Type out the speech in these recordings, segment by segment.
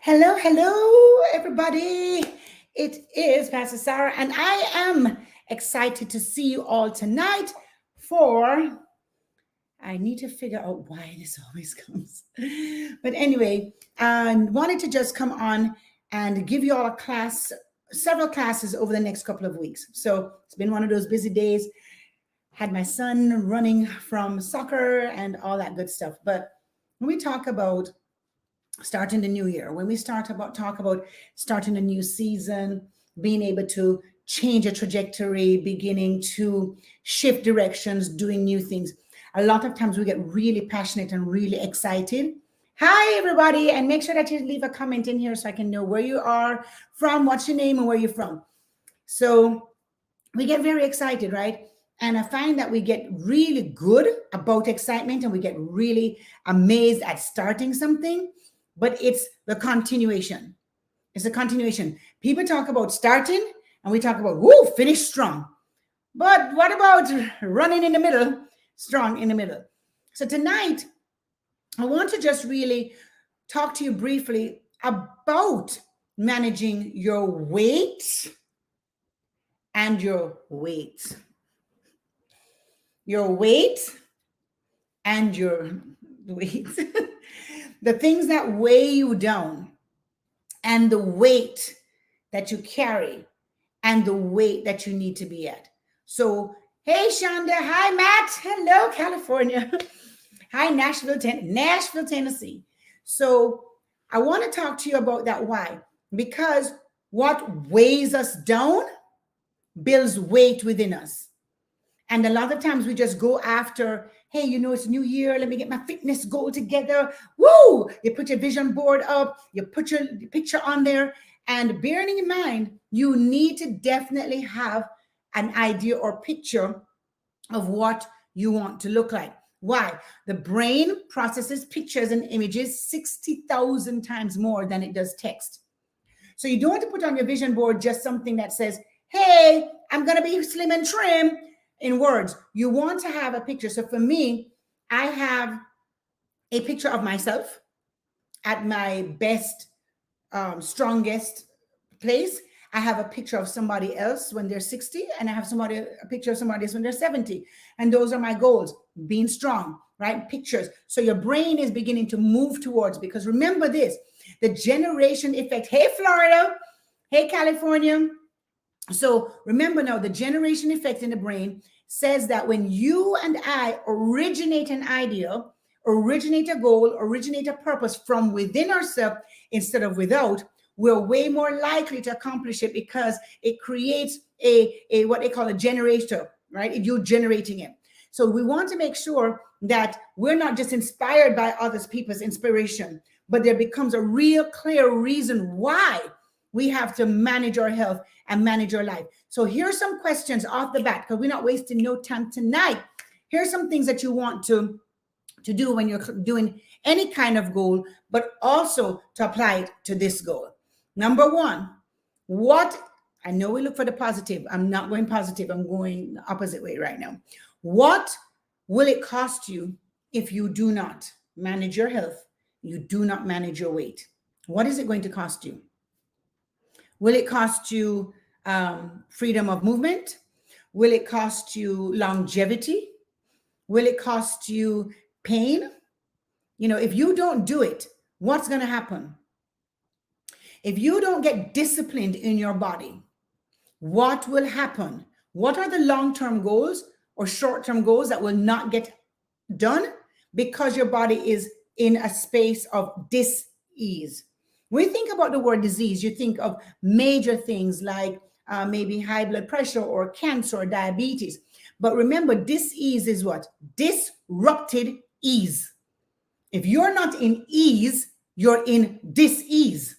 Hello, hello, everybody. It is Pastor Sarah, and I am excited to see you all tonight for. I need to figure out why this always comes. But anyway, I wanted to just come on and give you all a class, several classes over the next couple of weeks. So it's been one of those busy days. Had my son running from soccer and all that good stuff. But when we talk about starting the new year, when we talk about starting a new season, being able to change a trajectory, beginning to shift directions, doing new things, a lot of times we get really passionate and really excited. Hi everybody, and make sure that you leave a comment in here so I can know where you are from, what's your name, and where you're from. So we get very excited, right? And I find that we get really good about excitement and we get really amazed at starting something, but it's the continuation. It's a continuation. People talk about starting and we talk about, woo, finish strong. But what about running in the middle, strong in the middle? So tonight, I want to just really talk to you briefly about managing your weight and your weight. Your weight and your weight. The things that weigh you down and the weight that you carry and the weight that you need to be at. So, hey, Shonda. Hi, Matt. Hello, California. Hi, Nashville, Tennessee. So, I want to talk to you about that. Why? Because what weighs us down builds weight within us. And a lot of times we just go after, hey, it's new year. Let me get my fitness goal together. Woo! You put your vision board up, you put your picture on there. And bearing in mind, you need to definitely have an idea or picture of what you want to look like. Why? The brain processes pictures and images 60,000 times more than it does text. So you don't want to put on your vision board just something that says, hey, I'm going to be slim and trim in words. You want to have a picture. So for me, I have a picture of myself at my best, strongest place. I have a picture of somebody else when they're 60, and I have a picture of somebody else when they're 70. And those are my goals, being strong, right? Pictures. So your brain is beginning to move towards, because remember this, the generation effect. Hey, Florida. Hey, California. So remember now, the generation effect in the brain says that when you and I originate an idea, originate a goal, originate a purpose from within ourselves instead of without, we're way more likely to accomplish it, because it creates a what they call a generator, right? You're generating it. So we want to make sure that we're not just inspired by other people's inspiration, but there becomes a real clear reason why we have to manage our health and manage our life. So here's some questions off the bat, because we're not wasting no time tonight. Here's some things that you want to do when you're doing any kind of goal, but also to apply it to this goal. Number one, I know we look for the positive. I'm not going positive. I'm going the opposite way right now. What will it cost you if you do not manage your health? You do not manage your weight. What is it going to cost you? Will it cost you freedom of movement? Will it cost you longevity? Will it cost you pain? If you don't do it, what's going to happen? If you don't get disciplined in your body, what will happen? What are the long-term goals or short-term goals that will not get done because your body is in a space of dis-ease? When you think about the word disease, you think of major things like maybe high blood pressure or cancer or diabetes. But remember, dis-ease is what? Disrupted ease. If you're not in ease, you're in dis-ease.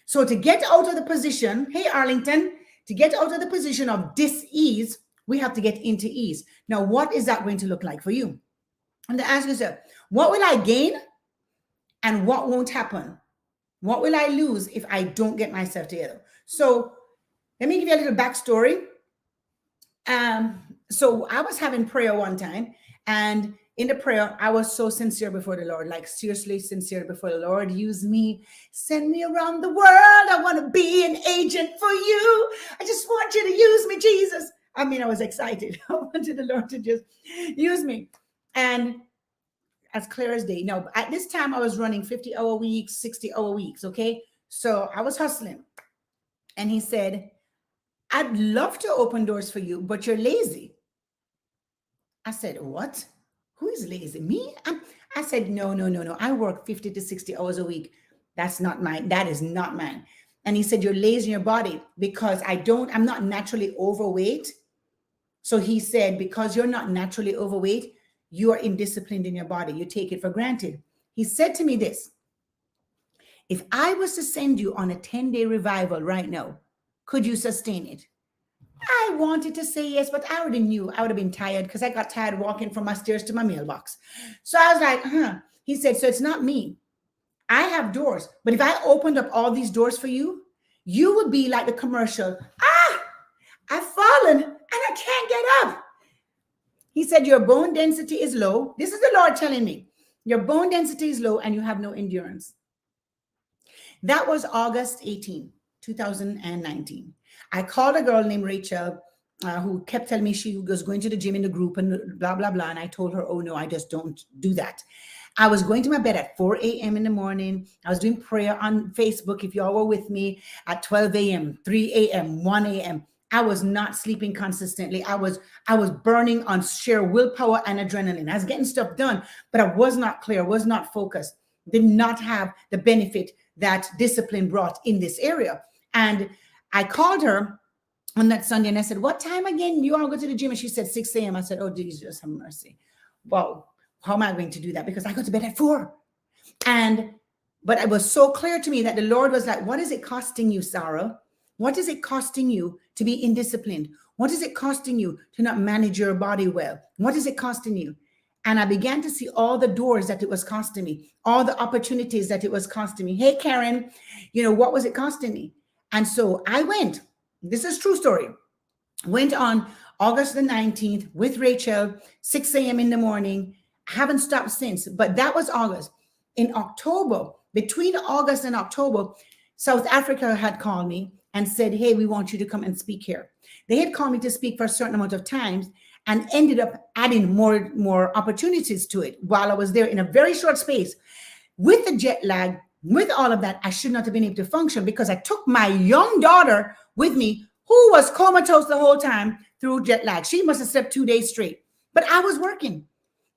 So to get out of the position, hey, Arlington, to get out of the position of dis-ease, we have to get into ease. Now, what is that going to look like for you? And to ask yourself, what will I gain and what won't happen? What will I lose if I don't get myself together? So let me give you a little backstory. So I was having prayer one time, and in the prayer, I was so sincere before the Lord, like seriously sincere before the Lord. Use me, send me around the world. I want to be an agent for you. I just want you to use me, Jesus. I mean, I was excited. I wanted the Lord to just use me. And as clear as day. No, at this time I was running 50-hour weeks, 60-hour weeks. Okay. So I was hustling. And he said, I'd love to open doors for you, but you're lazy. I said, what? Who is lazy? Me? I said, no. I work 50 to 60 hours a week. That's not mine. That is not mine. And he said, you're lazy in your body because I'm not naturally overweight. So he said, because you're not naturally overweight, you are indisciplined in your body. You take it for granted. He said to me this, if I was to send you on a 10-day revival right now, could you sustain it? I wanted to say yes, but I already knew I would have been tired because I got tired walking from my stairs to my mailbox. So I was like, He said, so it's not me. I have doors, but if I opened up all these doors for you, you would be like the commercial. I've fallen and I can't get up. He said, your bone density is low. This is the Lord telling me. Your bone density is low and you have no endurance. That was August 18, 2019. I called a girl named Rachel who kept telling me she was going to the gym in the group and blah, blah, blah. And I told her, oh, no, I just don't do that. I was going to my bed at 4 a.m. in the morning. I was doing prayer on Facebook, if y'all were with me, at 12 a.m., 3 a.m., 1 a.m. I was not sleeping consistently. I was burning on sheer willpower and adrenaline. I was getting stuff done, but I was not clear, was not focused, did not have the benefit that discipline brought in this area. And I called her on that Sunday and I said, what time again? You all go to the gym? And she said 6 a.m. I said, oh, Jesus, have mercy. Well, how am I going to do that? Because I go to bed at 4. But it was so clear to me that the Lord was like, what is it costing you, Sarah? What is it costing you to be indisciplined? What is it costing you to not manage your body well? What is it costing you? And I began to see all the doors that it was costing me, all the opportunities that it was costing me. Hey, Karen, what was it costing me? And so I went, this is a true story, went on August the 19th with Rachel, 6 a.m. in the morning. I haven't stopped since, but that was August. In October, between August and October, South Africa had called me and said, hey, we want you to come and speak here. They had called me to speak for a certain amount of times and ended up adding more opportunities to it while I was there in a very short space. With the jet lag, with all of that, I should not have been able to function because I took my young daughter with me who was comatose the whole time through jet lag. She must have slept 2 days straight, but I was working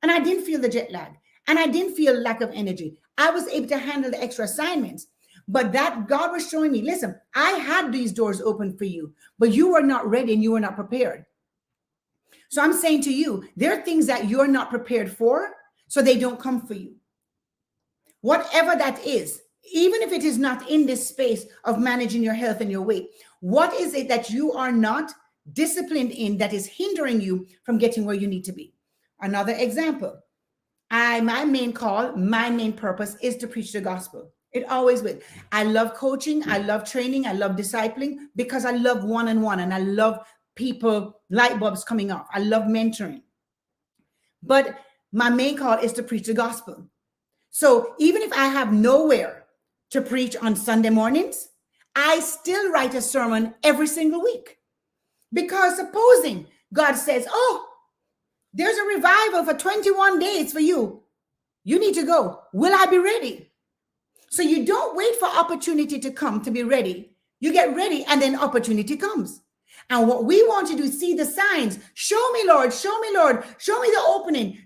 and I didn't feel the jet lag and I didn't feel lack of energy. I was able to handle the extra assignments. But that God was showing me, listen, I had these doors open for you, but you were not ready and you were not prepared. So I'm saying to you, there are things that you're not prepared for, so they don't come for you. Whatever that is, even if it is not in this space of managing your health and your weight, what is it that you are not disciplined in that is hindering you from getting where you need to be? Another example, my main purpose is to preach the gospel. It always will. I love coaching. I love training. I love discipling because I love one-on-one and I love people, light bulbs coming off. I love mentoring. But my main call is to preach the gospel. So even if I have nowhere to preach on Sunday mornings, I still write a sermon every single week. Because supposing God says, oh, there's a revival for 21 days for you. You need to go. Will I be ready? So you don't wait for opportunity to come to be ready. You get ready and then opportunity comes. And what we want to do is see the signs. Show me, Lord. Show me, Lord. Show me the opening.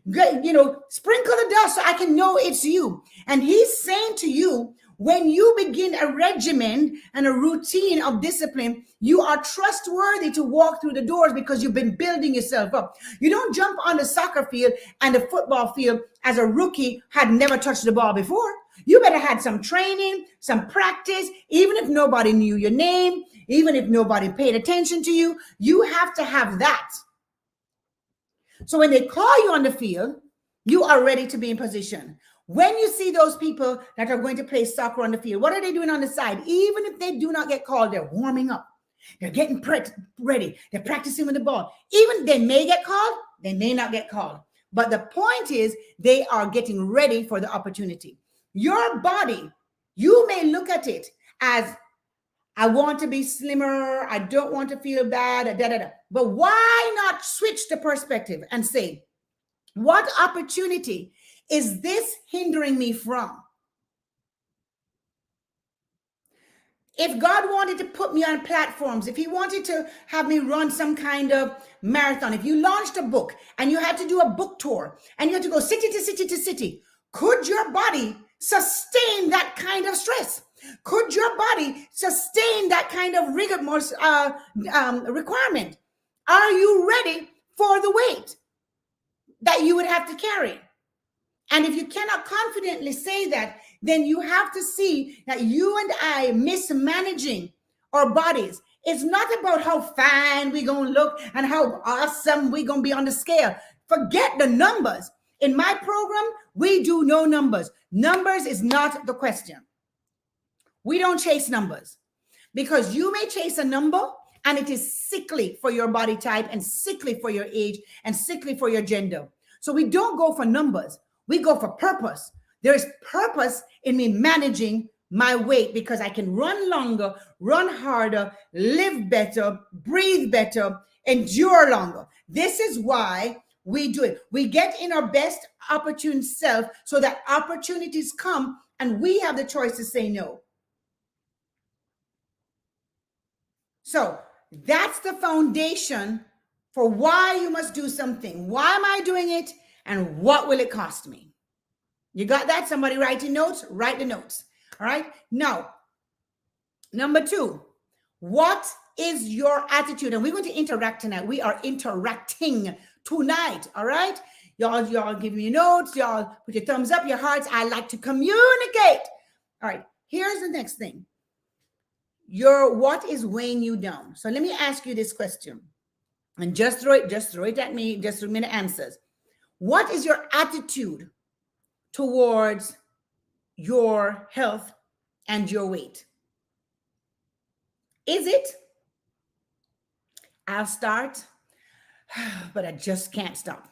Sprinkle the dust so I can know it's you. And he's saying to you, when you begin a regimen and a routine of discipline, you are trustworthy to walk through the doors because you've been building yourself up. You don't jump on the soccer field and the football field as a rookie had never touched the ball before. You better had some training, some practice, even if nobody knew your name, even if nobody paid attention to you, you have to have that. So when they call you on the field, you are ready to be in position. When you see those people that are going to play soccer on the field, what are they doing on the side? Even if they do not get called, they're warming up. They're getting ready. They're practicing with the ball. Even they may get called, they may not get called. But the point is, they are getting ready for the opportunity. Your body, you may look at it as, I want to be slimmer, I don't want to feel bad, da, da, da. But why not switch the perspective and say, what opportunity is this hindering me from? If God wanted to put me on platforms, if he wanted to have me run some kind of marathon, if you launched a book and you had to do a book tour and you had to go city to city to city, could your body sustain that kind of stress? Could your body sustain that kind of rigorous requirement? Are you ready for the weight that you would have to carry? And if you cannot confidently say that, then you have to see that you and I mismanaging our bodies. It's not about how fine we're going to look and how awesome we're going to be on the scale. Forget the numbers. In my program, we do no numbers. Numbers is not the question. We don't chase numbers, because you may chase a number and it is sickly for your body type and sickly for your age and sickly for your gender. So we don't go for numbers. We go for purpose. There is purpose in me managing my weight, because I can run longer, run harder, live better, breathe better, endure longer. This is why we do it. We get in our best opportune self so that opportunities come and we have the choice to say no. So that's the foundation for why you must do something. Why am I doing it? And what will it cost me? You got that? Somebody writing notes? Write the notes. All right. Now, number 2, what is your attitude? And we're going to interact tonight. We are interacting tonight. All right. Y'all give me notes. Y'all put your thumbs up, your hearts. I like to communicate. All right. Here's the next thing. What is weighing you down? So let me ask you this question, and just throw it at me. Just give me the answers. What is your attitude towards your health and your weight? Is it, I'll start, but I just can't stop.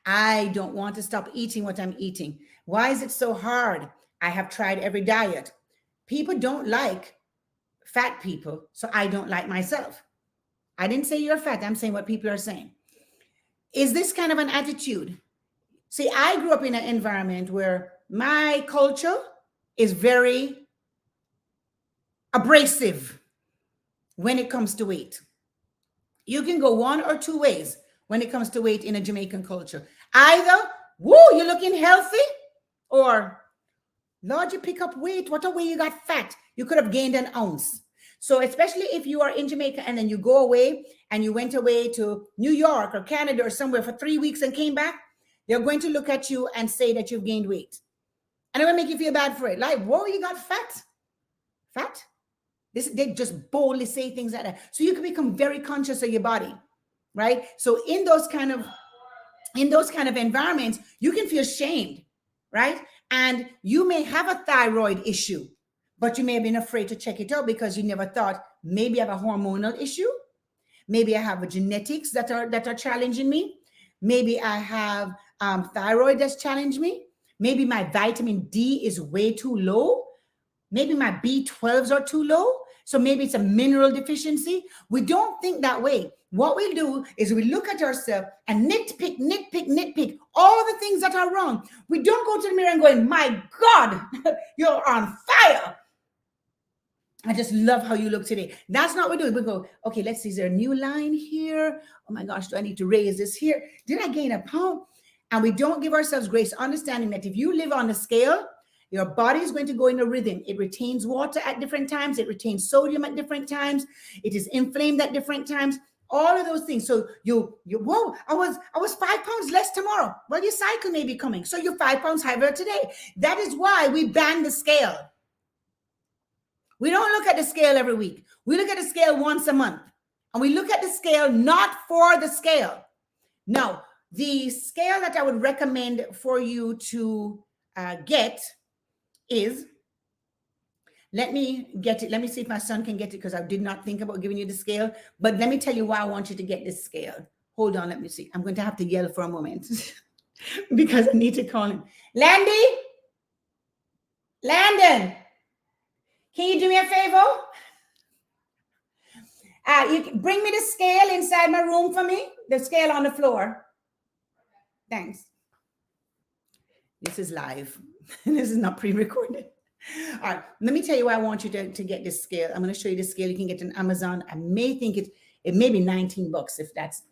I don't want to stop eating what I'm eating. Why is it so hard? I have tried every diet. People don't like fat people, so I don't like myself. I didn't say you're fat. I'm saying what people are saying. Is this kind of an attitude? See, I grew up in an environment where my culture is very abrasive when it comes to weight. You can go one or two ways when it comes to weight in a Jamaican culture. Either, woo, you're looking healthy, or, Lord, you pick up weight. What a way you got fat. You could have gained an ounce. So especially if you are in Jamaica and then you go away and you went away to New York or Canada or somewhere for 3 weeks and came back, they're going to look at you and say that you've gained weight. And it will make you feel bad for it. Like, whoa, you got fat. Fat? They just boldly say things like that. So you can become very conscious of your body, right? So in those kind of environments, you can feel shamed, right? And you may have a thyroid issue, but you may have been afraid to check it out because you never thought, maybe I have a hormonal issue. Maybe I have a genetics that are challenging me. Maybe I have thyroid that's challenged me. Maybe my vitamin D is way too low. Maybe my B12s are too low. So maybe it's a mineral deficiency. We don't think that way. What we do is we look at ourselves and nitpick all the things that are wrong. We don't go to the mirror and go, my God, you're on fire. I just love how you look today. That's not what we do. We go, okay, let's see, is there a new line here? Oh my gosh, do I need to raise this here? Did I gain a pound? And we don't give ourselves grace, understanding that if you live on the scale, your body is going to go in a rhythm. It retains water at different times. It retains sodium at different times. It is inflamed at different times. All of those things. So whoa, I was 5 pounds less tomorrow. Well, your cycle may be coming. So you're 5 pounds heavier today. That is why we ban the scale. We don't look at the scale every week. We look at the scale once a month. And we look at the scale not for the scale. Now, the scale that I would recommend for you to get is, let me get it. Let me see if my son can get it, because I did not think about giving you the scale. But let me tell you why I want you to get this scale. Hold on, let me see. I'm going to have to yell for a moment. because I need to call him. Landon, can you do me a favor? You can bring me the scale inside my room for me. The scale on the floor. Thanks. This is live. This is not pre-recorded. All right, let me tell you why I want you to get this scale. I'm going to show you the scale you can get on Amazon. I may think it may be $19 if that's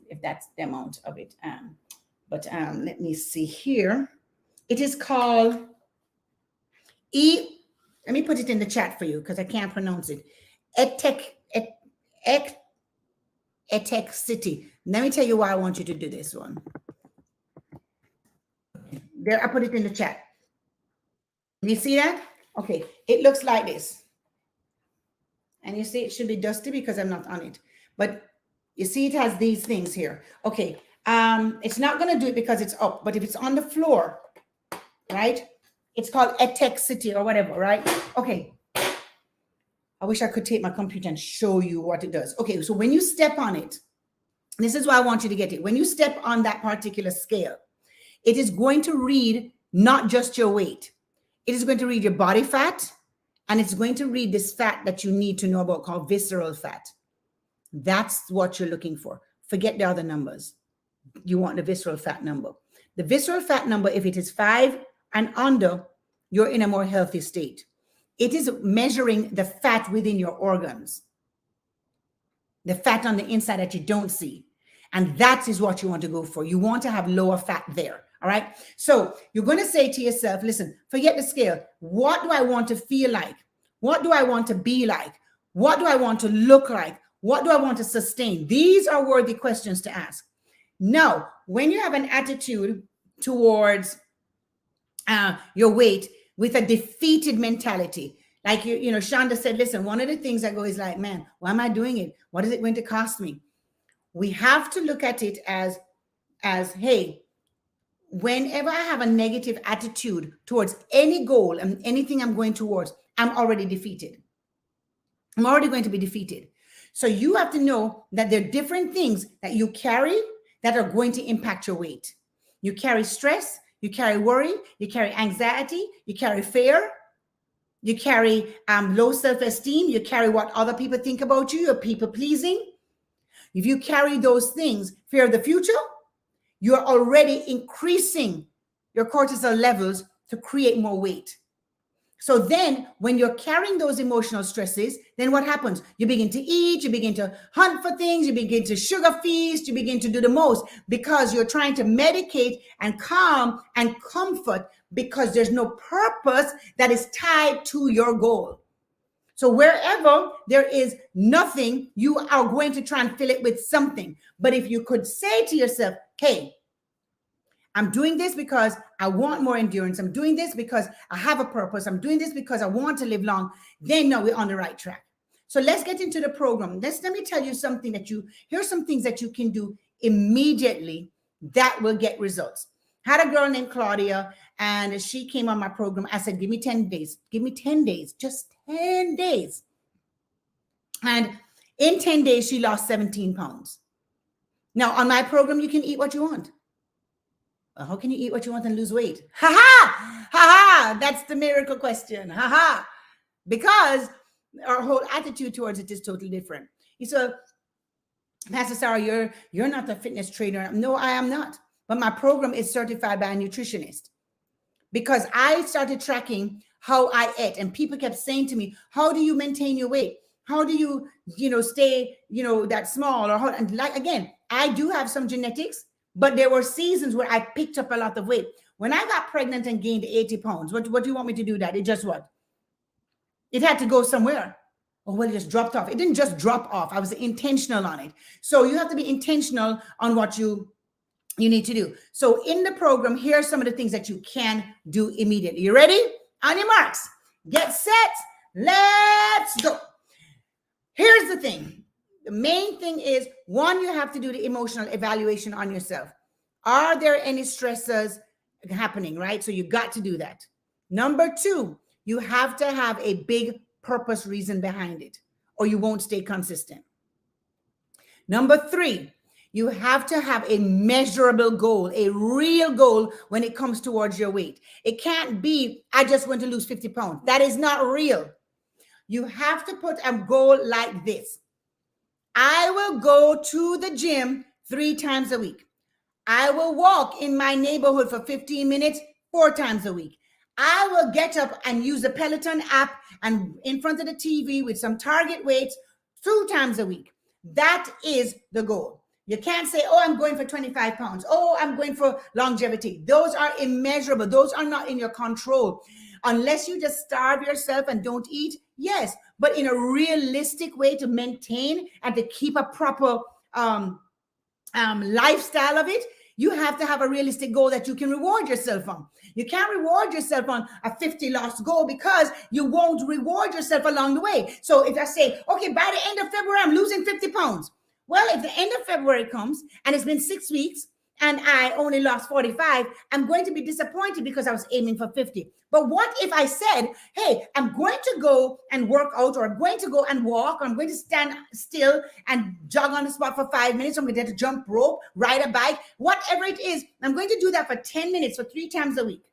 the amount of it. But let me see here. It is called let me put it in the chat for you because I can't pronounce it. Etekcity. Let me tell you why I want you to do this one. There, I put it in the chat. You see that? Okay, it looks like this. And you see it should be dusty because I'm not on it. But you see it has these things here. Okay, it's not going to do it because it's up. But if it's on the floor, right? It's called Etekcity or whatever, right? Okay. I wish I could take my computer and show you what it does. Okay, so when you step on it, this is why I want you to get it. When you step on that particular scale, it is going to read not just your weight. It is going to read your body fat, and it's going to read this fat that you need to know about called visceral fat. That's what you're looking for. Forget the other numbers. You want the visceral fat number. The visceral fat number, if it is 5 and under, you're in a more healthy state. It is measuring the fat within your organs, the fat on the inside that you don't see. And that is what you want to go for. You want to have lower fat there. All right. So you're going to say to yourself, listen, forget the scale. What do I want to feel like? What do I want to be like? What do I want to look like? What do I want to sustain? These are worthy questions to ask. Now, when you have an attitude towards your weight with a defeated mentality, like you know, Shonda said, listen, one of the things I go is like, man, why am I doing it? What is it going to cost me? We have to look at it as hey, whenever I have a negative attitude towards any goal and anything I'm going towards, I'm already defeated. I'm already going to be defeated. So you have to know that there are different things that you carry that are going to impact your weight. You carry stress, you carry worry, you carry anxiety, you carry fear, you carry low self-esteem, you carry what other people think about you, you're people-pleasing. If you carry those things, fear of the future, you're already increasing your cortisol levels to create more weight. So then when you're carrying those emotional stresses, then what happens? You begin to eat, you begin to hunt for things, you begin to sugar feast, you begin to do the most because you're trying to medicate and calm and comfort because there's no purpose that is tied to your goal. So wherever there is nothing, you are going to try and fill it with something. But if you could say to yourself, hey, I'm doing this because I want more endurance. I'm doing this because I have a purpose. I'm doing this because I want to live long. Then no, we're on the right track. So let's get into the program. Let me tell you something here's some things that you can do immediately that will get results. Had a girl named Claudia and she came on my program. I said, give me 10 days. Give me 10 days, just 10 days. And in 10 days, she lost 17 pounds. Now on my program, you can eat what you want. How can you eat what you want and lose weight? Ha ha! Ha ha! That's the miracle question. Ha ha! Because our whole attitude towards it is totally different. You said, Pastor Sarah, you're not a fitness trainer. No, I am not. But my program is certified by a nutritionist. Because I started tracking how I ate. And people kept saying to me, how do you maintain your weight? How do you, stay, that small? And like, again, I do have some genetics. But there were seasons where I picked up a lot of weight. When I got pregnant and gained 80 pounds, what do you want me to do that? It just what? It had to go somewhere. Oh, well, it just dropped off. It didn't just drop off. I was intentional on it. So you have to be intentional on what you need to do. So in the program, here are some of the things that you can do immediately. You ready? On your marks, get set, let's go. Here's the thing. The main thing is, one, you have to do the emotional evaluation on yourself. Are there any stressors happening, right? So you got to do that. Number two, you have to have a big purpose reason behind it, or you won't stay consistent. Number three, You have to have a measurable goal, a real goal when it comes towards your weight. It can't be, I just want to lose 50 pounds. That is not real. You have to put a goal like this. I will go to the gym 3 times a week. I will walk in my neighborhood for 15 minutes 4 times a week. I will get up and use the Peloton app and in front of the TV with some target weights 2 times a week. That is the goal. You can't say, oh, I'm going for 25 pounds. Oh, I'm going for longevity. Those are immeasurable. Those are not in your control. Unless you just starve yourself and don't eat, yes. But in a realistic way to maintain and to keep a proper lifestyle of it, you have to have a realistic goal that you can reward yourself on. You can't reward yourself on a 50 loss goal because you won't reward yourself along the way. So if I say, okay, by the end of February, I'm losing 50 pounds. Well, if the end of February comes and it's been 6 weeks and I only lost 45, I'm going to be disappointed because I was aiming for 50. But what if I said, hey, I'm going to go and work out, or I'm going to go and walk, or I'm going to stand still and jog on the spot for 5 minutes, I'm going to jump rope, ride a bike, whatever it is, I'm going to do that for 10 minutes for 3 times a week.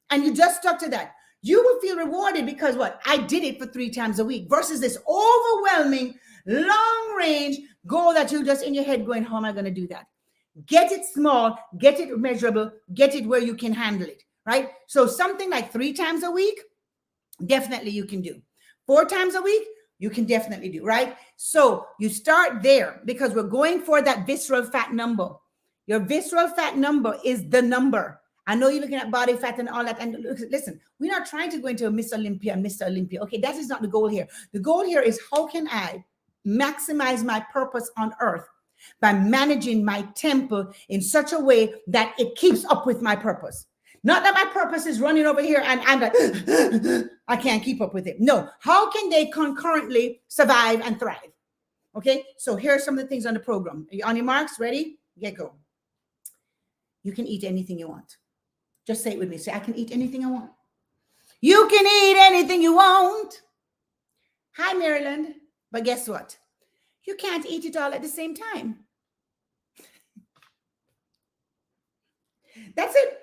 And you just stuck to that. You will feel rewarded because what? I did it for 3 times a week versus this overwhelming, long range goal that you just in your head going, how am I going to do that? Get it small, get it measurable, get it where you can handle it, right? So something like 3 times a week, definitely you can do. 4 times a week, you can definitely do, right? So you start there because we're going for that visceral fat number. Your visceral fat number is the number. I know you're looking at body fat and all that. And listen, we're not trying to go into a Miss Olympia and Mr. Olympia. Okay, that is not the goal here. The goal here is how can I maximize my purpose on earth by managing my temple in such a way that it keeps up with my purpose. Not that my purpose is running over here and I'm like, I can't keep up with it. No, how can they concurrently survive and thrive? Okay, so here are some of the things on the program. Are you on your marks? Ready? Get go. You can eat anything you want. Just say it with me. Say, I can eat anything I want. You can eat anything you want. Hi, Maryland. But guess what? You can't eat it all at the same time. That's it.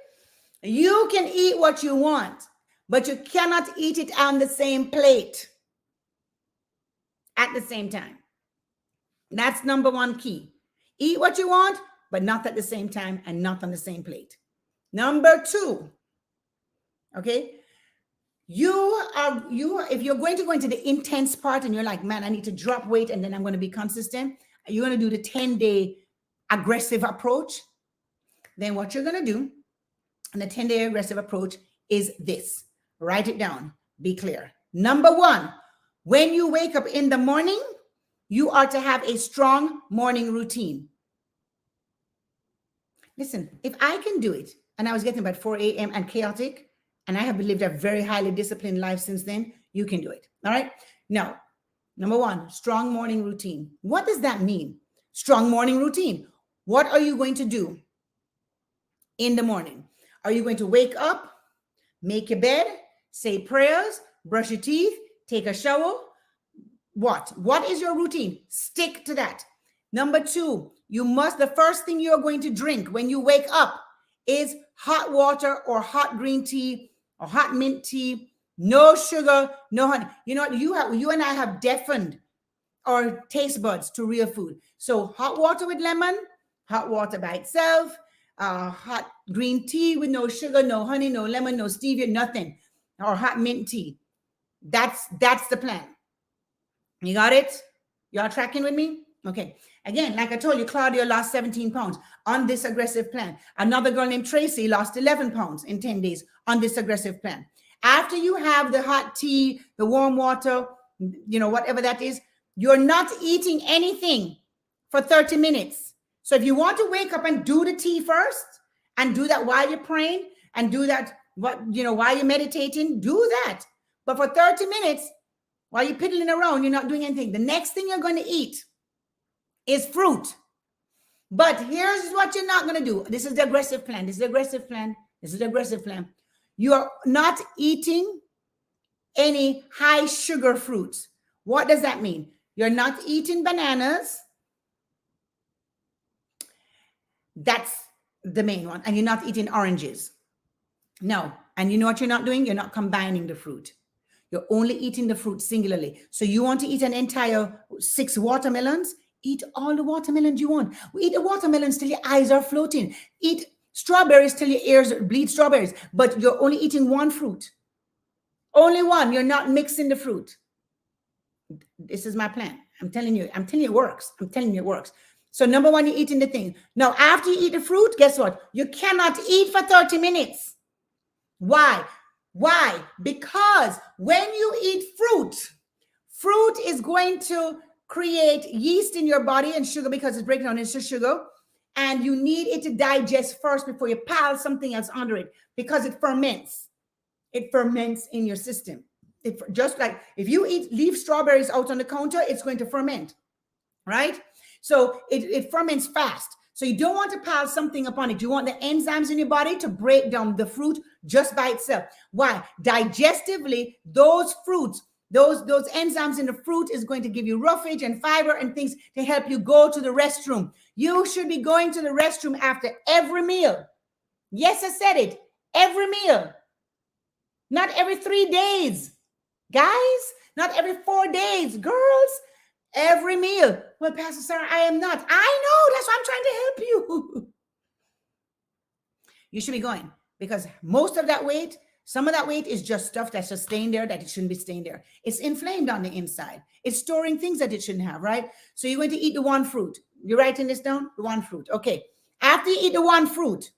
You can eat what you want, but you cannot eat it on the same plate at the same time. That's number 1 key. Eat what you want, but not at the same time and not on the same plate. Number 2, okay? If you're going to go into the intense part and you're like, man, I need to drop weight and then I'm going to be consistent, you're going to do the 10-day aggressive approach. Then what you're going to do in the 10-day aggressive approach is this. Write it down. Be clear. Number 1, when you wake up in the morning, you are to have a strong morning routine. Listen, if I can do it, and I was getting about 4 a.m. and chaotic, and I have lived a very highly disciplined life since then, you can do it. All right. Now, number 1, strong morning routine. What does that mean? Strong morning routine. What are you going to do in the morning? Are you going to wake up, make your bed, say prayers, brush your teeth, take a shower? What is your routine? Stick to that. Number 2, the first thing you're going to drink when you wake up is hot water or hot green tea or hot mint tea, no sugar, no honey. You know what? You and I have deafened our taste buds to real food. So hot water with lemon, hot water by itself, hot green tea with no sugar, no honey, no lemon, no stevia, nothing, or hot mint tea. That's the plan. You got it? Y'all tracking with me? Okay. Again, like I told you, Claudia lost 17 pounds on this aggressive plan. Another girl named Tracy lost 11 pounds in 10 days on this aggressive plan. After you have the hot tea, the warm water, whatever that is, you're not eating anything for 30 minutes. So if you want to wake up and do the tea first and do that while you're praying and do that, while you're meditating, do that. But for 30 minutes, while you're piddling around, you're not doing anything. The next thing you're going to eat is fruit. But here's what you're not going to do. This is the aggressive plan. This is the aggressive plan. This is the aggressive plan. You are not eating any high sugar fruits. What does that mean? You're not eating bananas. That's the main one. And you're not eating oranges. No. And you know what you're not doing? You're not combining the fruit. You're only eating the fruit singularly. So you want to eat an entire 6 watermelons? Eat all the watermelons you want. Eat the watermelons till your eyes are floating. Eat strawberries till your ears bleed strawberries. But you're only eating one fruit. Only one. You're not mixing the fruit. This is my plan. I'm telling you it works. I'm telling you it works. So number one, you're eating the thing. Now, after you eat the fruit, guess what? You cannot eat for 30 minutes. Why? Why? Because when you eat fruit is going to create yeast in your body and sugar because it's breaking down into sugar. And you need it to digest first before you pile something else under it because it ferments. It ferments in your system. It, just like if you leave strawberries out on the counter, it's going to ferment, right? So it ferments fast. So you don't want to pile something upon it. You want the enzymes in your body to break down the fruit just by itself. Why? Digestively, those fruits, those enzymes in the fruit is going to give you roughage and fiber and things to help you go to the restroom. You should be going to the restroom after every meal. Yes, I said it. Every meal. Not every 3 days. Guys, not every 4 days. Girls, every meal. Well, Pastor Sarah, I am not. I know. That's why I'm trying to help you. You should be going because most of that weight, some of that weight is just stuff that's just staying there that it shouldn't be staying there. It's inflamed on the inside. It's storing things that it shouldn't have, right? So you're going to eat the one fruit. You're writing this down? The one fruit. Okay. After you eat the one fruit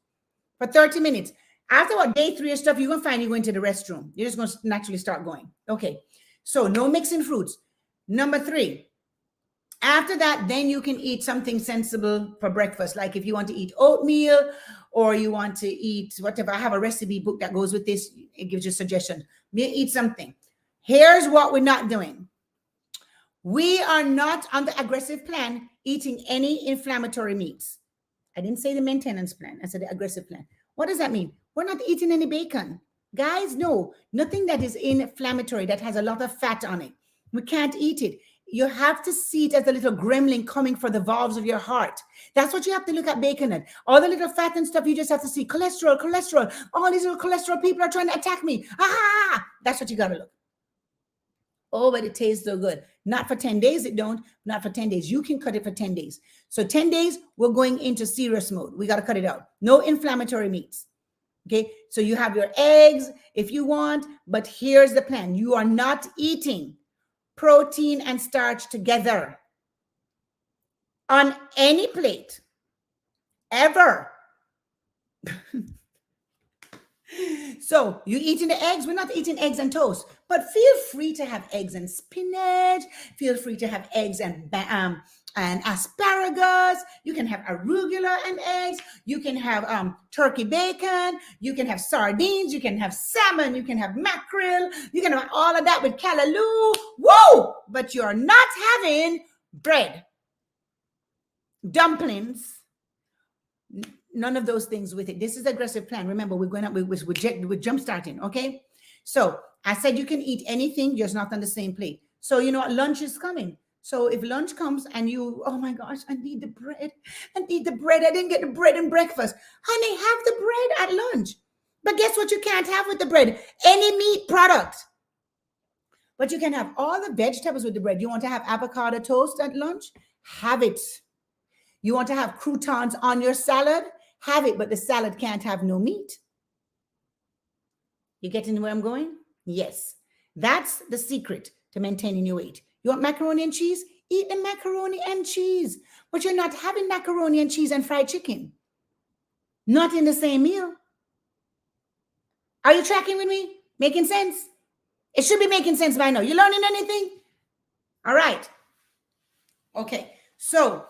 for 30 minutes, after what, day 3 or stuff, you're going to find you're going to the restroom. You're just going to naturally start going. Okay. So no mixing fruits. Number 3. After that, then you can eat something sensible for breakfast. Like if you want to eat oatmeal or you want to eat whatever. I have a recipe book that goes with this. It gives you suggestions. Eat something. Here's what we're not doing. We are not on the aggressive plan eating any inflammatory meats. I didn't say the maintenance plan. I said the aggressive plan. What does that mean? We're not eating any bacon. Guys, no. Nothing that is inflammatory, that has a lot of fat on it. We can't eat it. You have to see it as a little gremlin coming for the valves of your heart. That's what you have to look at bacon at. All the little fat and stuff, you just have to see cholesterol, cholesterol. All these little cholesterol people are trying to attack me. Ah, that's what you got to look. Oh, but it tastes so good. Not for 10 days, it don't. Not for 10 days. You can cut it for 10 days. So 10 days, we're going into serious mode. We got to cut it out. No inflammatory meats. Okay, so you have your eggs if you want, but here's the plan. You are not eating protein and starch together on any plate, ever. So you eating the eggs? We're not eating eggs and toast, but feel free to have eggs and spinach. Feel free to have eggs and asparagus. You can have arugula and eggs. You can have turkey bacon. You can have sardines. You can have salmon. You can have mackerel. You can have all of that with callaloo. Whoa! But you're not having bread, dumplings, none of those things with it. This is aggressive plan. Remember, we're jump starting. Okay. So I said you can eat anything, just not on the same plate. So you know what? Lunch is coming. So if lunch comes and you, oh my gosh, I need the bread. I need the bread. I didn't get the bread in breakfast. Honey, have the bread at lunch. But guess what you can't have with the bread? Any meat product. But you can have all the vegetables with the bread. You want to have avocado toast at lunch? Have it. You want to have croutons on your salad? Have it, but the salad can't have no meat. You getting where I'm going? Yes. That's the secret to maintaining your weight. You want macaroni and cheese? Eat the macaroni and cheese. But you're not having macaroni and cheese and fried chicken. Not in the same meal. Are you tracking with me? Making sense? It should be making sense by now. You learning anything? All right. Okay. So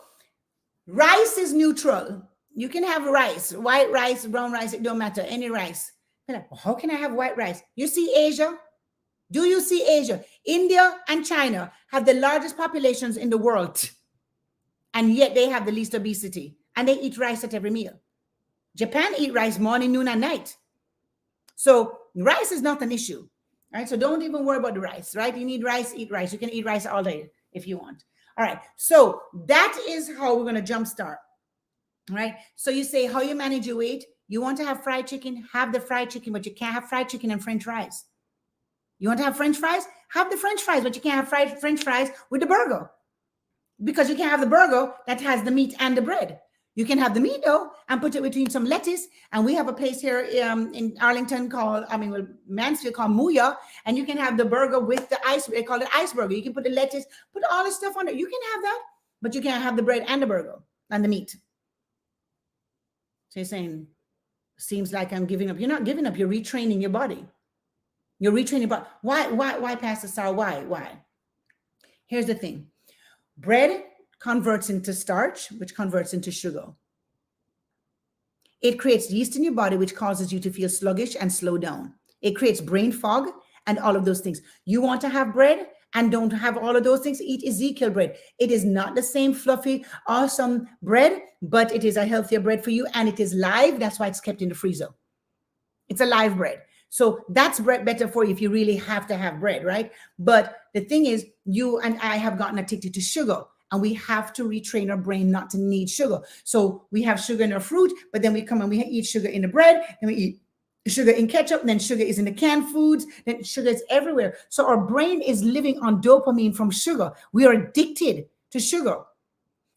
rice is neutral. You can have rice, white rice, brown rice, it don't matter, any rice. Like, how can I have white rice? You see Asia? Do you see Asia? India and China have the largest populations in the world, and yet they have the least obesity, and they eat rice at every meal. Japan eat rice morning, noon, and night. So rice is not an issue, right? So don't even worry about the rice, right? You need rice, eat rice. You can eat rice all day if you want. All right, so that is how we're going to jumpstart. right? So you say, how you manage your weight? You want to have fried chicken? Have the fried chicken, but you can't have fried chicken and French fries. You want to have French fries? Have the French fries, but you can't have fried French fries with the burger, because you can't have the burger that has the meat and the bread. You can have the meat though and put it between some lettuce. And we have a place here in Arlington called, Mansfield, called Muya. And you can have the burger with the ice. They call it ice burger. You can put the lettuce, put all the stuff on it. You can have that, but you can't have the bread and the burger and the meat. So you're saying, seems like I'm giving up. You're not giving up. You're retraining your body. You're retraining. But why, Pastor Sarah? Why? Here's the thing. Bread converts into starch, which converts into sugar. It creates yeast in your body, which causes you to feel sluggish and slow down. It creates brain fog and all of those things. You want to have bread and don't have all of those things? Eat Ezekiel bread. It is not the same fluffy, awesome bread, but it is a healthier bread for you, and it is live. That's why it's kept in the freezer. It's a live bread. So that's bread better for you if you really have to have bread, right? But the thing is, you and I have gotten addicted to sugar, and we have to retrain our brain not to need sugar. So we have sugar in our fruit, but then we come and we eat sugar in the bread, and we eat sugar in ketchup, and then sugar is in the canned foods, then sugar is everywhere. So our brain is living on dopamine from sugar. We are addicted to sugar.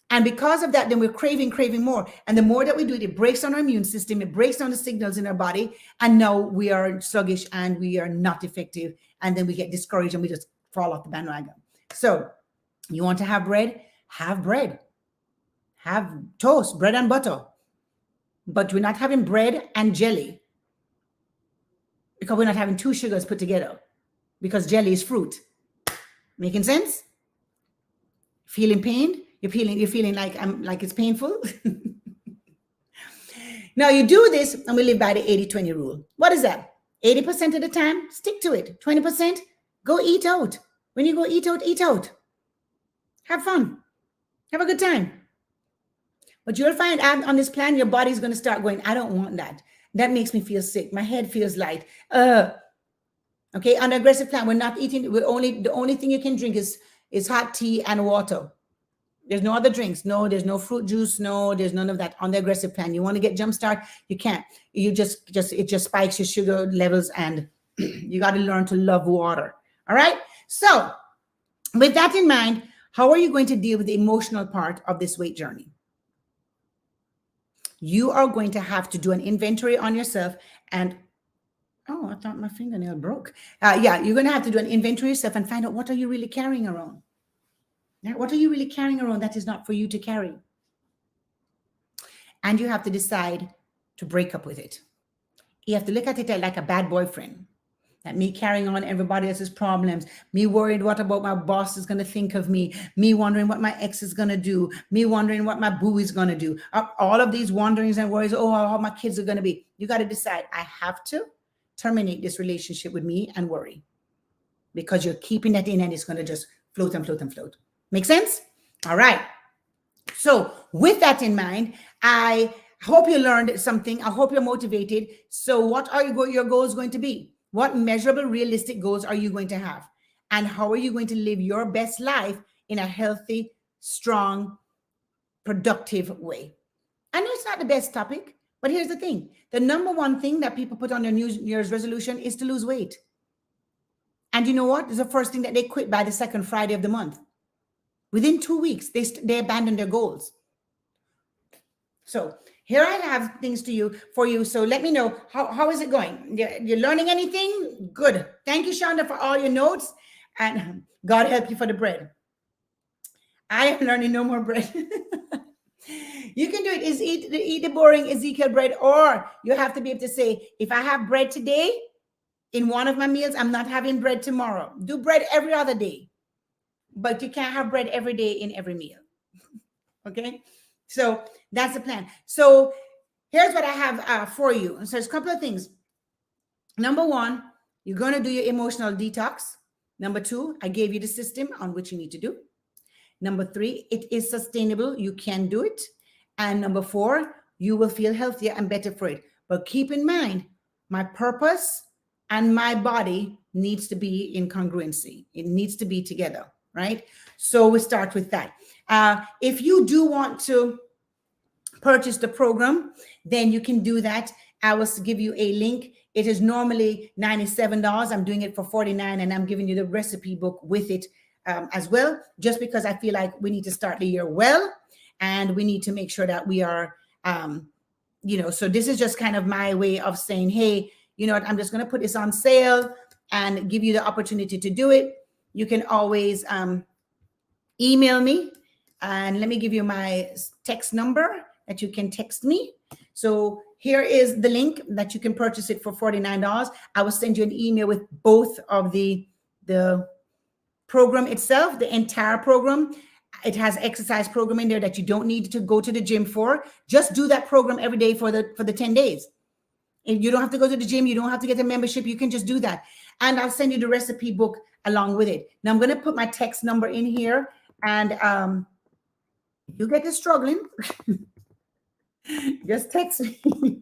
And because of that, then we're craving more. And the more that we do it, it breaks down our immune system. It breaks down the signals in our body. And now we are sluggish and we are not effective. And then we get discouraged and we just fall off the bandwagon. So you want to have bread? Have bread. Have toast, bread and butter. But we're not having bread and jelly, because we're not having two sugars put together, because jelly is fruit. Making sense? Feeling pain? You're feeling like it's painful. Now you do this, and we live by the 80-20 rule. What is that? 80% of the time, stick to it. 20%, go eat out. When you go eat out, eat out. Have fun. Have a good time. But you'll find out on this plan, your body's going to start going, I don't want that. That makes me feel sick. My head feels light. Okay, on the aggressive plan, we're not eating. The only thing you can drink is hot tea and water. There's no other drinks. No, there's no fruit juice. No, there's none of that on the aggressive plan. You want to get jump start, you can't. You it just spikes your sugar levels, and you got to learn to love water. All right. So with that in mind, how are you going to deal with the emotional part of this weight journey? You are going to have to do an inventory on yourself. And oh, I thought my fingernail broke. Yeah, you're going to have to do an inventory yourself and find out, what are you really carrying around? What are you really carrying around that is not for you to carry? And you have to decide to break up with it. You have to look at it like a bad boyfriend. That me carrying on everybody else's problems, me worried what about my boss is going to think of me wondering what my ex is going to do, me wondering what my boo is going to do. All of these wonderings and worries, how my kids are going to be. You got to decide, I have to terminate this relationship with me and worry, because you're keeping that in and it's going to just float and float and float. Make sense? All right. So with that in mind, I hope you learned something. I hope you're motivated. So what are your goals going to be? What measurable, realistic goals are you going to have? And how are you going to live your best life in a healthy, strong, productive way? I know it's not the best topic, but here's the thing. The number one thing that people put on their New Year's resolution is to lose weight. And you know what? It's the first thing that they quit by the second Friday of the month. Within 2 weeks, they abandon their goals. So here I have things for you. So let me know, how is it going? You're learning anything? Good. Thank you, Shonda, for all your notes. And God help you for the bread. I am learning no more bread. You can do it. Is eat the boring Ezekiel bread, or you have to be able to say, if I have bread today in one of my meals, I'm not having bread tomorrow. Do bread every other day. But you can't have bread every day in every meal. Okay? So that's the plan. So here's what I have for you. So there's a couple of things. Number one, you're going to do your emotional detox. Number two, I gave you the system on which you need to do. Number three, it is sustainable. You can do it. And number four, you will feel healthier and better for it. But keep in mind, my purpose and my body needs to be in congruency. It needs to be together. Right? So we start with that. If you do want to purchase the program, then you can do that. I will give you a link. It is normally $97. I'm doing it for $49, and I'm giving you the recipe book with it as well, just because I feel like we need to start the year well, and we need to make sure that we are, so this is just kind of my way of saying, hey, you know what, I'm just going to put this on sale and give you the opportunity to do it. You can always email me, and let me give you my text number that you can text me. So here is the link that you can purchase it for $49. I will send you an email with both of the program itself, the entire program. It has exercise program in there that you don't need to go to the gym for. Just do that program every day for the 10 days. And you don't have to go to the gym. You don't have to get a membership. You can just do that. And I'll send you the recipe book along with it. Now I'm going to put my text number in here, and you get to struggling. Just text me.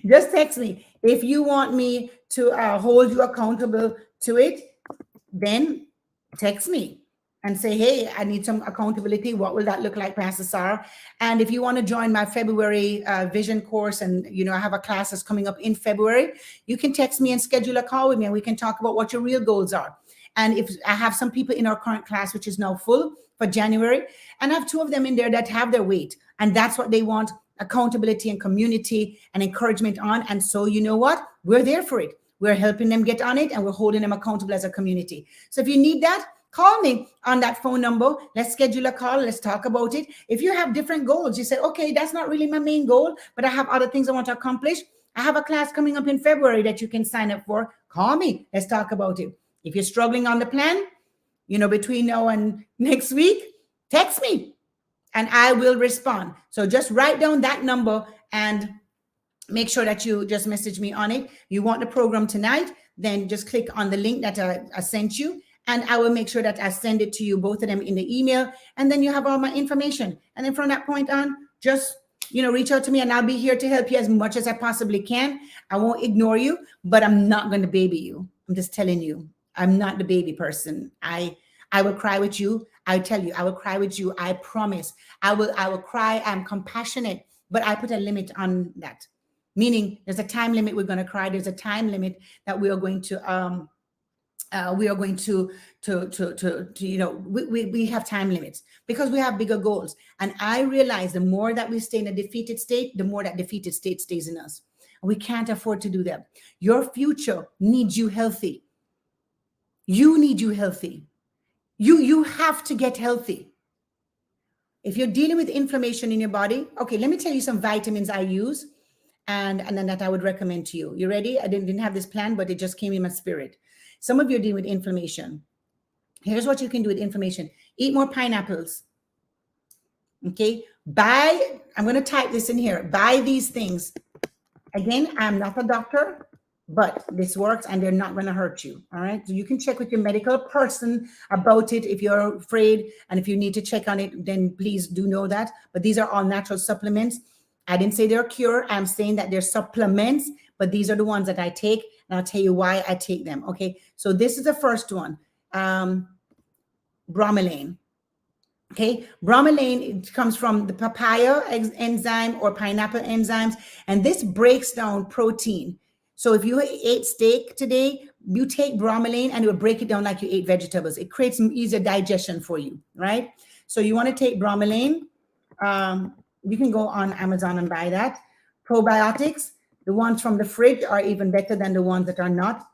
Just text me. If you want me to hold you accountable to it, then text me and say, hey, I need some accountability. What will that look like, Pastor Sarah? And if you want to join my February vision course, and I have a class that's coming up in February, you can text me and schedule a call with me, and we can talk about what your real goals are. And if I have some people in our current class, which is now full for January, and I have 2 of them in there that have their weight, and that's what they want, accountability and community and encouragement on. And so you know what? We're there for it. We're helping them get on it, and we're holding them accountable as a community. So if you need that, call me on that phone number. Let's schedule a call. Let's talk about it. If you have different goals, you say, okay, that's not really my main goal, but I have other things I want to accomplish. I have a class coming up in February that you can sign up for. Call me. Let's talk about it. If you're struggling on the plan, between now and next week, text me and I will respond. So just write down that number and make sure that you just message me on it. You want the program tonight, then just click on the link that I sent you, and I will make sure that I send it to you, both of them, in the email, and then you have all my information. And then from that point on, just reach out to me, and I'll be here to help you as much as I possibly can. I won't ignore you, but I'm not going to baby you. I'm just telling you, I'm not the baby person. I will cry with you. I tell you, I will cry with you. I promise. I will cry. I'm compassionate, but I put a limit on that. Meaning there's a time limit we're going to cry. There's a time limit that we are going to we have time limits because we have bigger goals. And I realize the more that we stay in a defeated state, the more that defeated state stays in us. And we can't afford to do that. Your future needs you healthy. You need you healthy. You have to get healthy. If you're dealing with inflammation in your body, okay, let me tell you some vitamins I use and then that I would recommend to you. You ready? I didn't have this plan, but it just came in my spirit. Some of you are dealing with inflammation. Here's what you can do with inflammation. Eat more pineapples. Okay? I'm going to type this in here. Buy these things. Again, I'm not a doctor, but this works and they're not going to hurt you. All right? So you can check with your medical person about it if you're afraid, and if you need to check on it, then please do know that. But these are all natural supplements. I didn't say they're a cure. I'm saying that they're supplements, but these are the ones that I take, and I'll tell you why I take them. Okay? So this is the first one. Bromelain. Okay, bromelain, it comes from the papaya enzyme or pineapple enzymes, and this breaks down protein. So if you ate steak today, you take bromelain and it will break it down like you ate vegetables. It creates some easier digestion for you, right? So you want to take bromelain. You can go on Amazon and buy that. Probiotics, the ones from the fridge are even better than the ones that are not.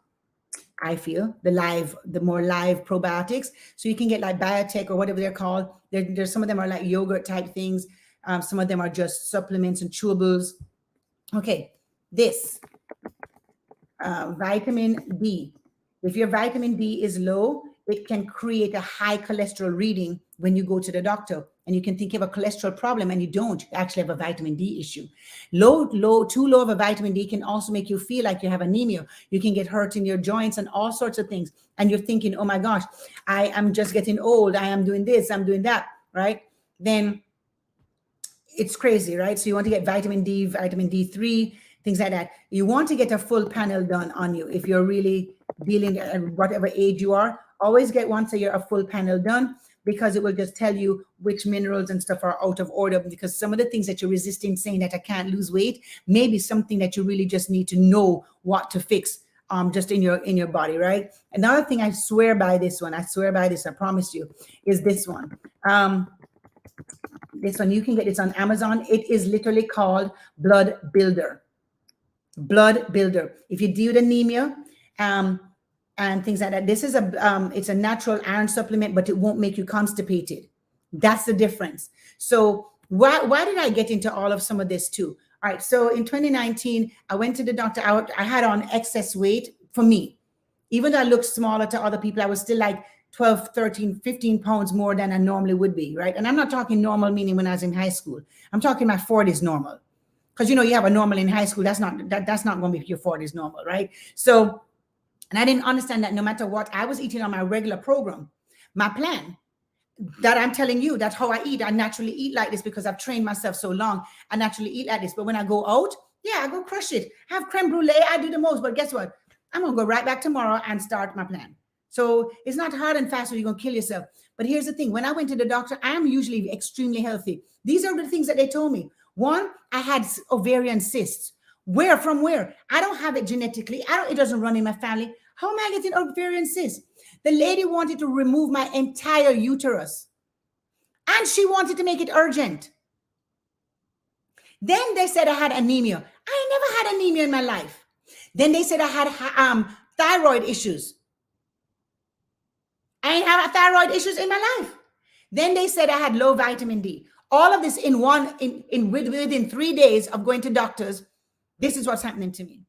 I feel the more live probiotics. So you can get like Biotech or whatever they're called. There's some of them are like yogurt type things. Some of them are just supplements and chewables. Okay, this vitamin D. If your vitamin D is low, it can create a high cholesterol reading when you go to the doctor. And you can think you have a cholesterol problem and you don't. You actually have a vitamin D issue. Too low of a vitamin D can also make you feel like you have anemia. You can get hurt in your joints and all sorts of things. And you're thinking, oh my gosh, I am just getting old. I am doing this, I'm doing that, right? Then it's crazy, right? So you want to get vitamin D, vitamin D3, things like that. You want to get a full panel done on you. If you're really dealing at whatever age you are, always get one so you're a full panel done. because it will just tell you which minerals and stuff are out of order, because some of the things that you're resisting saying that I can't lose weight may be something that you really just need to know what to fix just in your body, right? Another thing, I swear by this one, I swear by this, I promise you, is this one. This one, you can get this on Amazon. It is literally called Blood Builder. Blood Builder. If you deal with anemia and things like that, this is it's a natural iron supplement, but it won't make you constipated. That's the difference. So why did I get into all of some of this too? All right. So in 2019, I went to the doctor. I had on excess weight for me. Even though I looked smaller to other people, I was still like 12, 13, 15 pounds more than I normally would be, right? And I'm not talking normal, meaning when I was in high school. I'm talking my 40s normal. Because, you have a normal in high school. That's not going to be your 40s normal, right? So, and I didn't understand that no matter what, I was eating on my regular program, my plan, that I'm telling you, that's how I eat. I naturally eat like this because I've trained myself so long. I naturally eat like this. But when I go out, I go crush it. Have creme brulee. I do the most. But guess what? I'm going to go right back tomorrow and start my plan. So it's not hard and fast where you're going to kill yourself. But here's the thing. When I went to the doctor, I am usually extremely healthy. These are the things that they told me. One, I had ovarian cysts. From where? I don't have it genetically. It doesn't run in my family. How am I getting ovarian cysts? The lady wanted to remove my entire uterus. And she wanted to make it urgent. Then they said I had anemia. I never had anemia in my life. Then they said I had thyroid issues. I ain't have thyroid issues in my life. Then they said I had low vitamin D. All of this within 3 days of going to doctors. This is what's happening to me.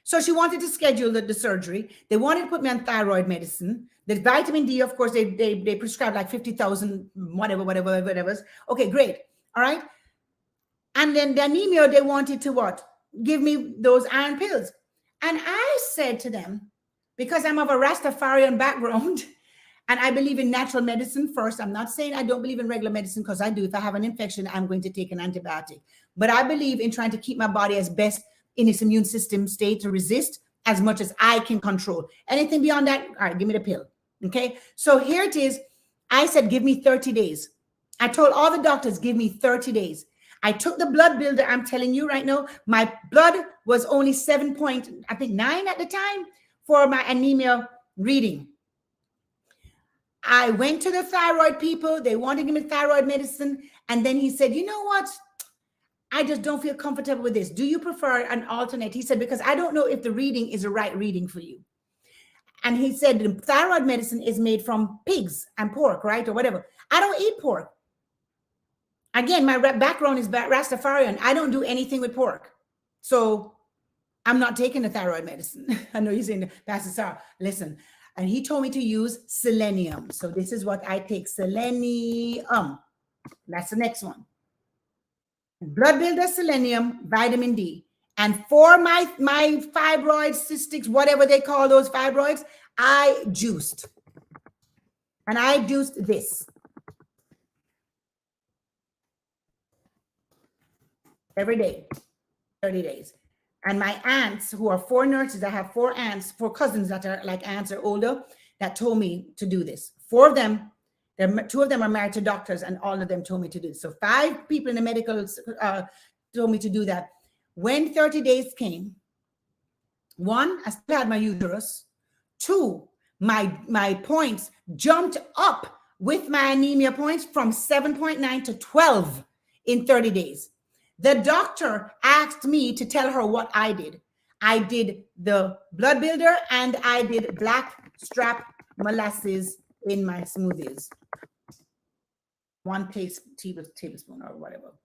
So she wanted to schedule the surgery. They wanted to put me on thyroid medicine. The vitamin D, of course, they prescribed like 50,000, whatever. Okay, great. All right. And then the anemia, they wanted to what? Give me those iron pills. And I said to them, because I'm of a Rastafarian background and I believe in natural medicine first. I'm not saying I don't believe in regular medicine, because I do. If I have an infection, I'm going to take an antibiotic. But I believe in trying to keep my body as best in its immune system state to resist as much as I can control. Anything beyond that, all right, give me the pill. Okay. So here it is. I said, give me 30 days. I told all the doctors, give me 30 days. I took the blood builder. I'm telling you right now, my blood was only 7.9 at the time for my anemia reading. I went to the thyroid people. They wanted to give me thyroid medicine. And then he said, you know what? I just don't feel comfortable with this. Do you prefer an alternate? He said, because I don't know if the reading is the right reading for you. And he said, the thyroid medicine is made from pigs and pork, right? Or whatever. I don't eat pork. Again, my background is Rastafarian. I don't do anything with pork. So I'm not taking the thyroid medicine. I know you're saying, Pastor Sarah, listen. And he told me to use selenium. So this is what I take, selenium. That's the next one. Blood builder, selenium, vitamin D. And for my fibroids, cystics, whatever they call those fibroids, I juiced. And I juiced this. Every day, 30 days. And my aunts, who are 4 nurses, I have 4 aunts, 4 cousins that are like aunts or older, that told me to do this. 4 of them, 2 of them are married to doctors, and all of them told me to do this. So 5 people in the medical told me to do that. When 30 days came, 1, I still had my uterus. 2, my points jumped up with my anemia points from 7.9 to 12 in 30 days. The doctor asked me to tell her what I did. I did the blood builder and I did black strap molasses in my smoothies. 1 tablespoon or whatever.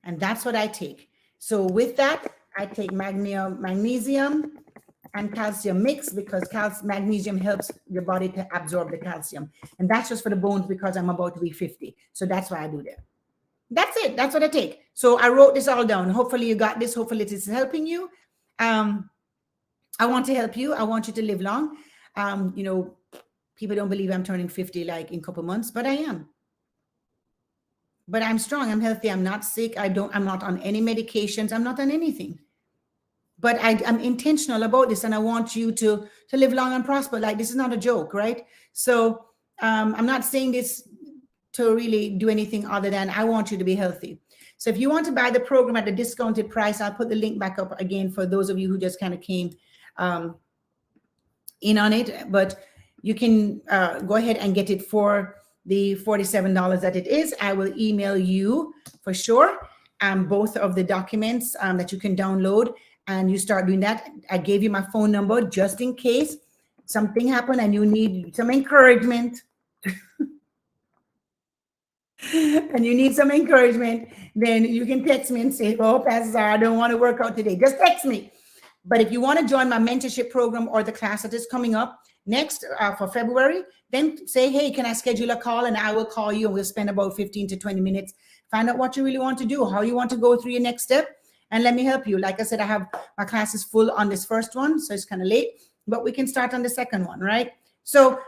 And that's what I take. So with that, I take magnesium and calcium mix, because magnesium helps your body to absorb the calcium. And that's just for the bones, because I'm about to be 50. So that's why I do that. That's it. That's what I take. So I wrote this all down. Hopefully you got this. Hopefully it is helping you. I want to help you. I want you to live long. People don't believe I'm turning 50 like in a couple months, but I am. But I'm strong. I'm healthy. I'm not sick. I'm not on any medications. I'm not on anything. But I'm intentional about this, and I want you to live long and prosper. Like, this is not a joke, right? So I'm not saying this to really do anything other than I want you to be healthy. So if you want to buy the program at the discounted price, I'll put the link back up again for those of you who just kind of came in on it. But you can go ahead and get it for the $47 that it is. I will email you for sure both of the documents that you can download, and you start doing that. I gave you my phone number just in case something happened and you need some encouragement. And you need some encouragement, then you can text me and say, oh, Pastor Zara, I don't want to work out today. Just text me. But if you want to join my mentorship program or the class that is coming up next for February, then say, hey, can I schedule a call? And I will call you, and we'll spend about 15 to 20 minutes. Find out what you really want to do, how you want to go through your next step, and let me help you. Like I said, I have my classes full on this first one, so it's kind of late, but we can start on the second one, right? So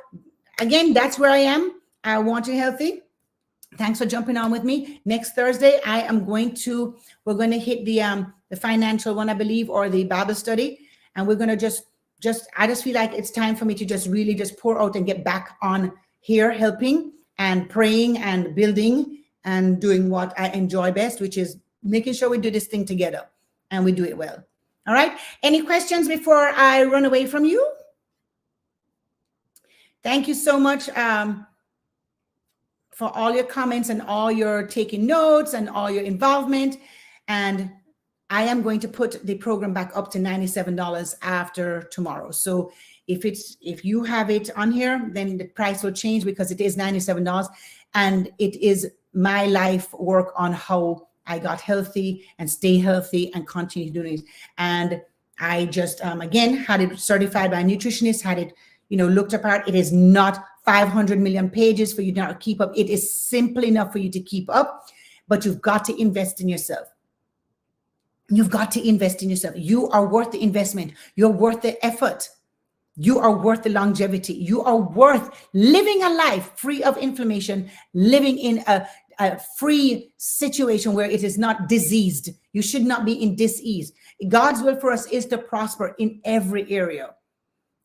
again, that's where I am. I want you healthy. Thanks for jumping on with me. Next Thursday, we're going to hit the financial one, I believe, or the Bible study. And we're going to I just feel like it's time for me to just really just pour out and get back on here, helping and praying and building and doing what I enjoy best, which is making sure we do this thing together and we do it well. All right. Any questions before I run away from you? Thank you so much for all your comments and all your taking notes and all your involvement. And I am going to put the program back up to $97 after tomorrow. So if you have it on here, then the price will change because it is $97, and it is my life work on how I got healthy and stay healthy and continue doing it. And I just, again, had it certified by a nutritionist, had it, looked apart. It is not 500 million pages for you to keep up. It is simple enough for you to keep up, but you've got to invest in yourself. You've got to invest in yourself. You are worth the investment. You're worth the effort. You are worth the longevity. You are worth living a life free of inflammation, living in a free situation where it is not diseased. You should not be in disease. God's will for us is to prosper in every area.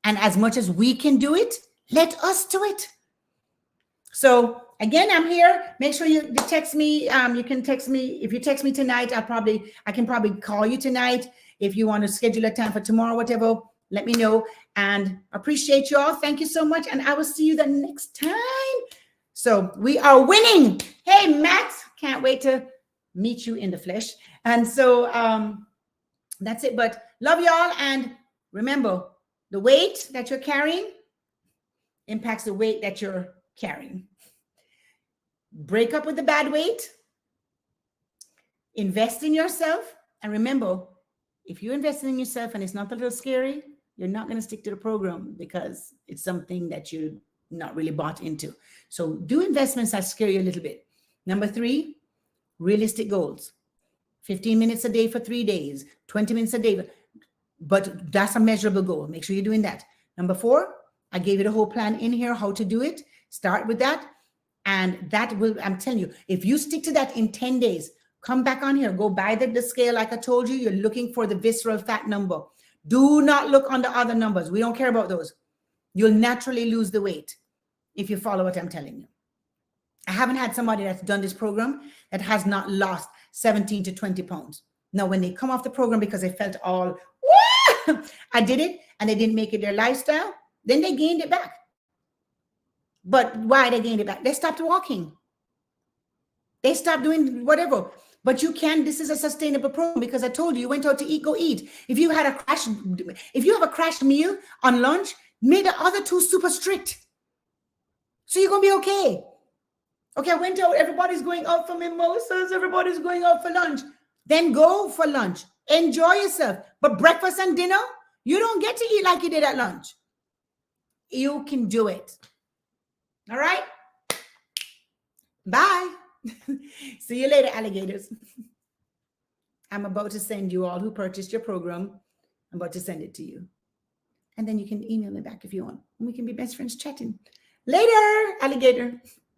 And as much as we can do it, let us do it. So again, I'm here. Make sure you text me. You can text me. If you text me tonight, I can probably call you tonight. If you want to schedule a time for tomorrow, whatever, let me know. And appreciate you all. Thank you so much. And I will see you the next time. So we are winning. Hey, Matt, can't wait to meet you in the flesh. And so that's it. But love y'all. And remember, the weight that you're carrying impacts the weight that you're carrying. Break up with the bad weight. Invest in yourself. And remember, if you're investing in yourself and it's not a little scary, you're not going to stick to the program because it's something that you're not really bought into. So do investments that scare you a little bit. Number 3, realistic goals. 15 minutes a day for 3 days, 20 minutes a day. But that's a measurable goal. Make sure you're doing that. Number 4, I gave you the whole plan in here, how to do it. Start with that. And that will, I'm telling you, if you stick to that in 10 days, come back on here, go buy the scale. Like I told you, you're looking for the visceral fat number. Do not look on the other numbers. We don't care about those. You'll naturally lose the weight if you follow what I'm telling you. I haven't had somebody that's done this program that has not lost 17 to 20 pounds. Now, when they come off the program because they felt all, I did it, and they didn't make it their lifestyle, then they gained it back. But why they gained it back? They stopped walking. They stopped doing whatever. But you can, this is a sustainable program because I told you went out to eat, go eat. If you have a crash meal on lunch, make the other 2 super strict. So you're going to be okay. Okay, I went out, everybody's going out for mimosas, everybody's going out for lunch. Then go for lunch. Enjoy yourself. But breakfast and dinner, you don't get to eat like you did at lunch. You can do it. All right? Bye. See you later, alligators. I'm about to send you all who purchased your program. I'm about to send it to you. And then you can email me back if you want. And we can be best friends chatting. Later, alligator.